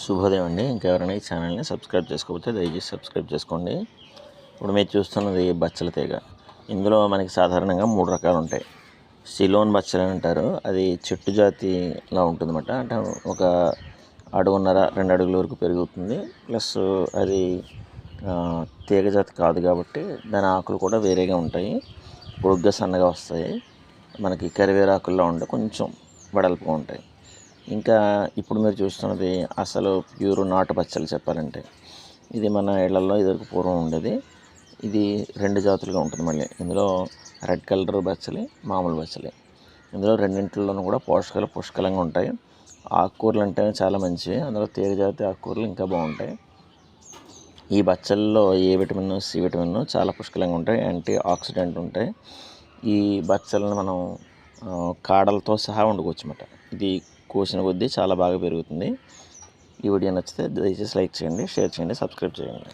శుభోదయం అండి. ఇంకెవరైనా ఈ ఛానల్ని సబ్స్క్రైబ్ చేసుకోకపోతే దయచేసి సబ్స్క్రైబ్ చేసుకోండి. ఇప్పుడు మీరు చూస్తున్నది బచ్చల తీగ. ఇందులో మనకి సాధారణంగా 3 రకాలు ఉంటాయి. సిలోన్ బచ్చలు అని అంటారు. అది చెట్టు జాతిలా ఉంటుందన్నమాట. అంటే ఒక అడుగున్నర 2 అడుగుల వరకు పెరుగుతుంది. ప్లస్ అది తీగ జాతి కాదు కాబట్టి దాని ఆకులు కూడా వేరేగా ఉంటాయి. పొడుగ్గా సన్నగా వస్తాయి. మనకి కరివేరాకుల్లో ఉండే కొంచెం వెడల్పుగా ఉంటాయి. ఇంకా ఇప్పుడు మీరు చూస్తున్నది అసలు ప్యూర్ నాటు బచ్చలు చెప్పాలంటే. ఇది మన ఇళ్లలో ఇదివరకు పూర్వం ఉండేది. ఇది 2 జాతులుగా ఉంటుంది. మళ్ళీ ఇందులో రెడ్ కలర్ బచ్చలి, మామూలు బచ్చలి. ఇందులో రెండింటిలోనూ కూడా పోషకాలు పుష్కలంగా ఉంటాయి. ఆకుకూరలు అంటే చాలా మంచివి. అందులో తీగ జాతి ఆకుకూరలు ఇంకా బాగుంటాయి. ఈ బచ్చల్లో ఏ విటమిన్, సి విటమిన్ చాలా పుష్కలంగా ఉంటాయి. యాంటీ ఆక్సిడెంట్ ఉంటాయి. ఈ బచ్చలను మనం కాడలతో సహా వండుకోవచ్చు అన్నమాట. ఇది కోసిన కొద్దీ చాలా బాగా పెరుగుతుంది. ఈ వీడియో నచ్చితే దయచేసి లైక్ చేయండి, షేర్ చేయండి, సబ్స్క్రైబ్ చేయండి.